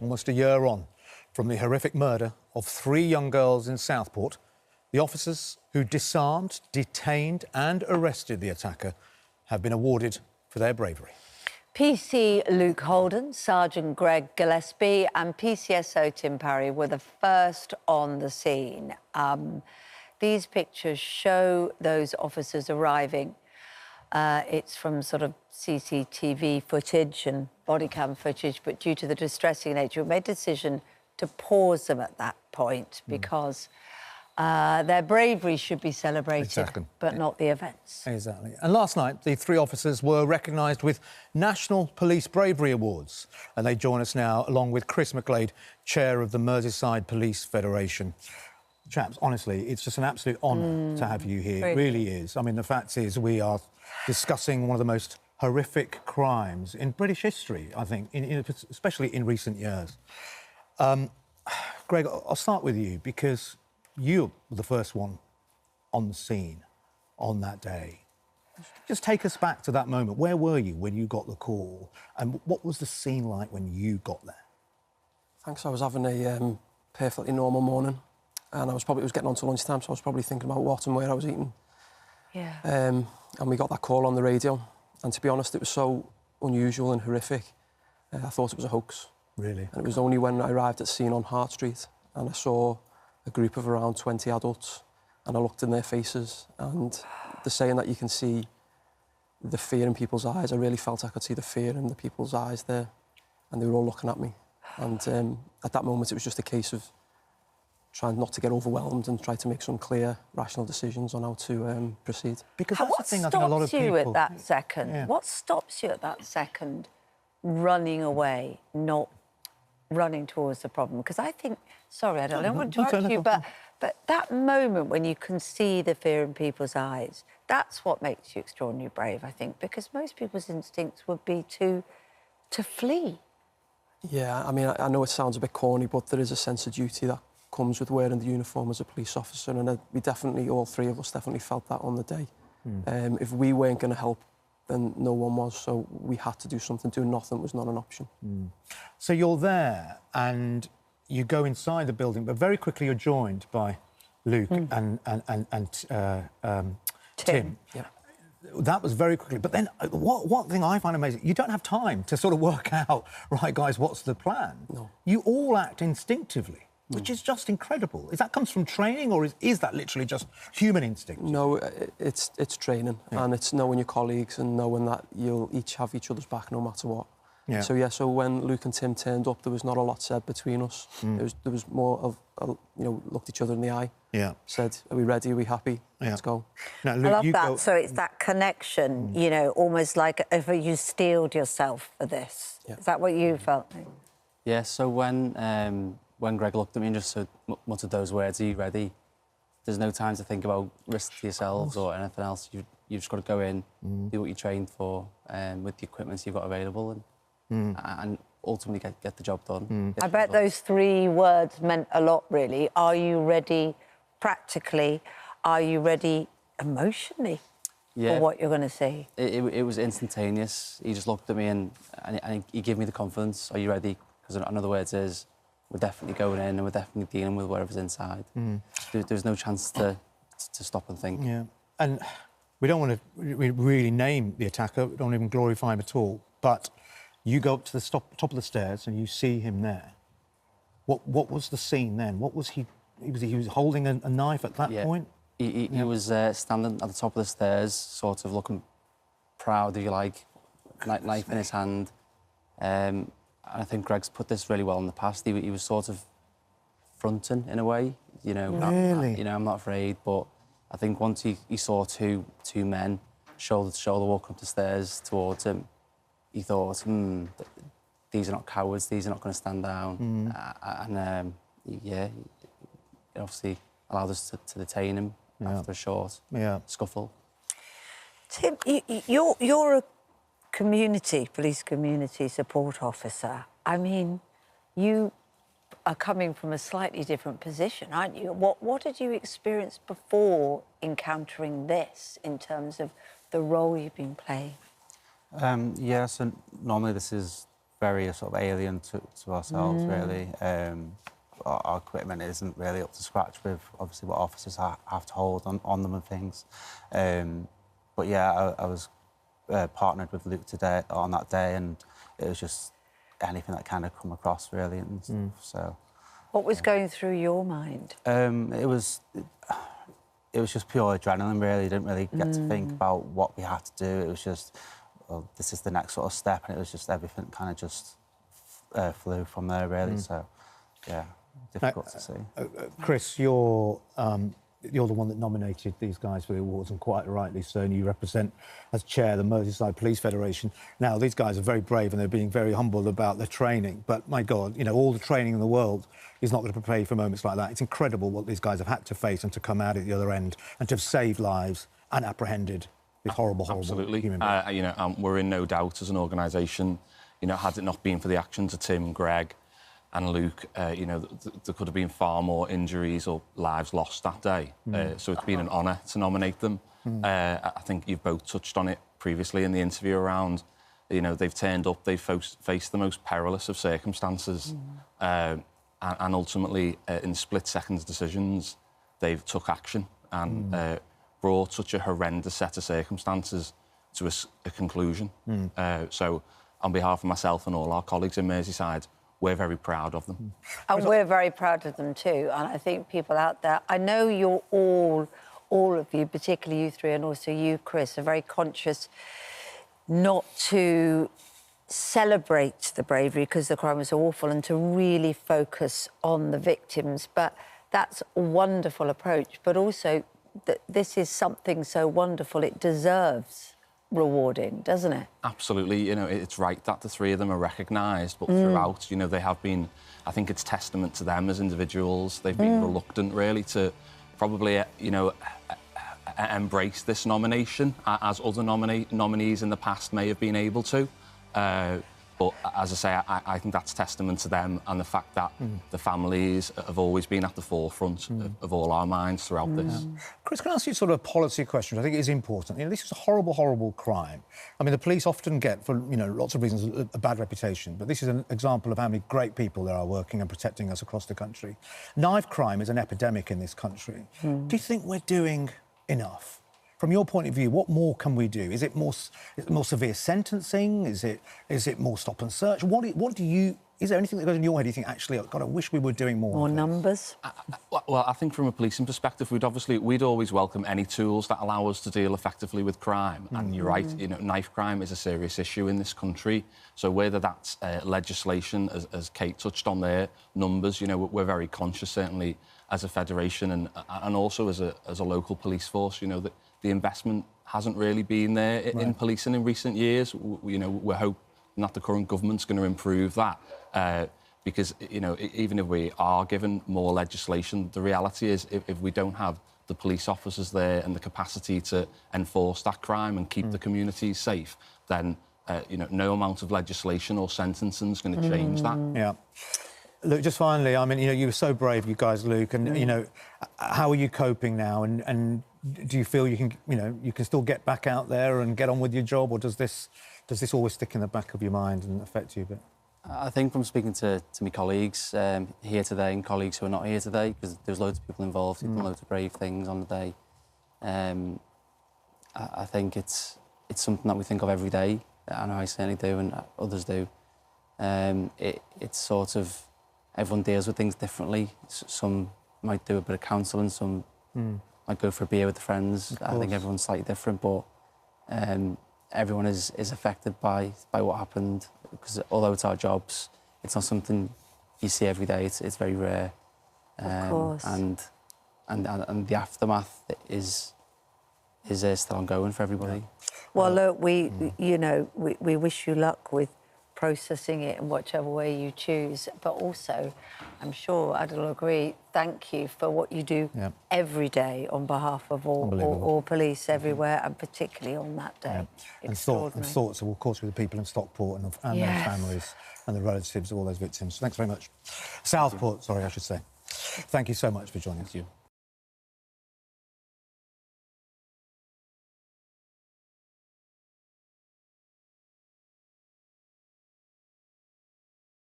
Almost a year on from the horrific murder of 3 young girls in Southport, the officers who disarmed, detained and arrested the attacker have been awarded for their bravery. PC Luke Holden, Sergeant Greg Gillespie and PCSO Tim Parry were the first on the scene. These pictures show those officers arriving. It's from sort of CCTV footage and body cam footage, but due to the distressing nature, we made a decision to pause them at that point because their bravery should be celebrated, but not the events. Exactly. And last night, the 3 officers were recognised with National Police Bravery Awards. And they join us now, along with Chris McGlade, chair of the Merseyside Police Federation. Chaps, honestly, it's just an absolute honour to have you here. It really is. I mean, the fact is we are discussing one of the most horrific crimes in British history, I think, especially in recent years. Greg, I'll start with you, because you were the first one on the scene on that day. Just take us back to that moment. Where were you when you got the call? And what was the scene like when you got there? Thanks. I was having a perfectly normal morning, and it was getting on to lunchtime, so I was probably thinking about what and where I was eating. Yeah. And we got that call on the radio, and to be honest, it was so unusual and horrific. I thought it was a hoax. Really? And it was only when I arrived at scene on Hart Street and I saw a group of around 20 adults, and I looked in their faces, and the saying that you can see the fear in people's eyes, I really felt I could see the fear in the people's eyes there, and they were all looking at me. And at that moment, it was just a case of trying not to get overwhelmed and try to make some clear, rational decisions on how to proceed. Because that's the thing I think a lot of people... What stops you at that second? Yeah. What stops you at that second running away, not running towards the problem? Because I think... Sorry, I don't want to interrupt you, but that moment when you can see the fear in people's eyes, that's what makes you extraordinarily brave, I think, because most people's instincts would be to flee. Yeah, I mean, I know it sounds a bit corny, but there is a sense of duty that comes with wearing the uniform as a police officer, and we definitely, all 3 of us definitely felt that on the day. If we weren't going to help, then no one was, so we had to do something. Doing nothing was not an option. So you're there and you go inside the building, but very quickly you're joined by Luke and Tim. Yeah. That was very quickly. But then one thing I find amazing, you don't have time to sort of work out, right, guys, what's the plan? No. You all act instinctively, which is just incredible. Is that comes from training, or is that literally just human instinct? No, it's training, and it's knowing your colleagues and knowing that you'll each have each other's back no matter what. Yeah. So when Luke and Tim turned up, there was not a lot said between us. There was more of, looked each other in the eye. Yeah. Said, are we ready? Are we happy? Yeah. Let's go. Now, Luke, I love that. So it's that connection, you know, almost like if you steeled yourself for this. Yeah. Is that what you felt? Yeah, so when Greg looked at me and just muttered those words, are you ready? There's no time to think about risk to yourselves or anything else. You've just got to go in, do what you trained for, with the equipment you've got available, and ultimately get the job done. I bet those 3 words meant a lot, really. Are you ready practically? Are you ready emotionally for what you're going to see? It was instantaneous. He just looked at me and he gave me the confidence. Are you ready? Because in other words is, we're definitely going in and we're definitely dealing with whatever's inside. There's no chance to stop and think. Yeah, and we don't want to really name the attacker, we don't even glorify him at all, but you go up to the top of the stairs and you see him there. What was the scene then? What was he... He was holding a knife at that point? He was standing at the top of the stairs, sort of looking proud, if you like, knife in his hand. And I think Greg's put this really well in the past. He was sort of fronting, in a way. You know, really? I'm not afraid, but I think once he saw two men shoulder to shoulder walking up the stairs towards him, he thought, these are not cowards, these are not going to stand down. It obviously allowed us to detain him after a short scuffle. Tim, you're a police community support officer. I mean, you are coming from a slightly different position, aren't you? What did you experience before encountering this in terms of the role you've been playing? Yeah, so normally this is very sort of alien to ourselves, really. Our equipment isn't really up to scratch with, obviously, what officers have to hold on them and things. But yeah, I was partnered with Luke today on that day, and it was just anything that kind of come across, really, and stuff, so... What was going through your mind? It was just pure adrenaline, really. Didn't really get to think about what we had to do. It was just, well, this is the next sort of step, and it was just everything kind of just flew from there, really. So, yeah, difficult to see. Chris, you're the one that nominated these guys for the awards, and quite rightly so, and you represent, as chair, the Merseyside Police Federation. Now, these guys are very brave and they're being very humble about their training, but my God, you know, all the training in the world is not going to prepare you for moments like that. It's incredible what these guys have had to face and to come out at the other end and to have saved lives and apprehended these horrible human beings. You know, we're in no doubt as an organisation, you know, had it not been for the actions of Tim, Greg and Luke, you know, there could have been far more injuries or lives lost that day. So it's been an honour to nominate them. I think you've both touched on it previously in the interview around, you know, they've turned up, they've faced the most perilous of circumstances. And ultimately, in split-second decisions, they've took action and brought such a horrendous set of circumstances to a conclusion. So on behalf of myself and all our colleagues in Merseyside, we're very proud of them. And we're very proud of them too. And I think people out there, I know you're all of you, particularly you three and also you, Chris, are very conscious not to celebrate the bravery because the crime was so awful and to really focus on the victims. But that's a wonderful approach. But also, this is something so wonderful, it deserves rewarding, doesn't it? Absolutely. You know, it's right that the three of them are recognised, but throughout, you know, they have been, I think it's testament to them as individuals. They've been reluctant, really, to probably, you know, embrace this nomination, as other nominees in the past may have been able to. But as I say, I think that's testament to them and the fact that the families have always been at the forefront of all our minds throughout this. Chris, can I ask you sort of a policy question? I think it is important. You know, this is a horrible, horrible crime. I mean, the police often get, for, you know, lots of reasons, a bad reputation, but this is an example of how many great people there are working and protecting us across the country. Knife crime is an epidemic in this country. Do you think we're doing enough? From your point of view, what more can we do? Is it more severe sentencing? Is it more stop and search? Is there anything that goes in your head you think, actually, God, I wish we were doing more? More numbers? Well, I think from a policing perspective, we'd always welcome any tools that allow us to deal effectively with crime. And you're right, you know, knife crime is a serious issue in this country. So whether that's legislation, as Kate touched on there, numbers, you know, we're very conscious, certainly, as a federation and also as a local police force, you know, that the investment hasn't really been there in policing in recent years. You know, we're hoping that the current government's going to improve that because, you know, even if we are given more legislation, the reality is if we don't have the police officers there and the capacity to enforce that crime and keep the communities safe, then, you know, no amount of legislation or sentencing is going to change that. Yeah. Look, just finally, I mean, you know, you were so brave, you guys, Luke, and, you know, how are you coping now? And do you feel you can, you know, you can still get back out there and get on with your job, or does this always stick in the back of your mind and affect you a bit? I think from speaking to my colleagues here today and colleagues who are not here today, because there's loads of people involved who've done loads of brave things on the day, I think it's something that we think of every day. I know I certainly do and others do. It's sort of, everyone deals with things differently. Some might do a bit of counselling, some might go for a beer with friends. I think everyone's slightly different, but everyone is affected by what happened, because although it's our jobs, it's not something you see every day. It's very rare. Of course. And the aftermath is still ongoing for everybody. Well, look, we wish you luck with processing it in whichever way you choose. But also, I'm sure Adil will agree, thank you for what you do every day on behalf of all police everywhere, and particularly on that day. And thoughts, of course, with the people in Stockport and their families and the relatives of all those victims. Thanks very much. Southport, sorry, I should say. Thank you so much for joining us. Thank you.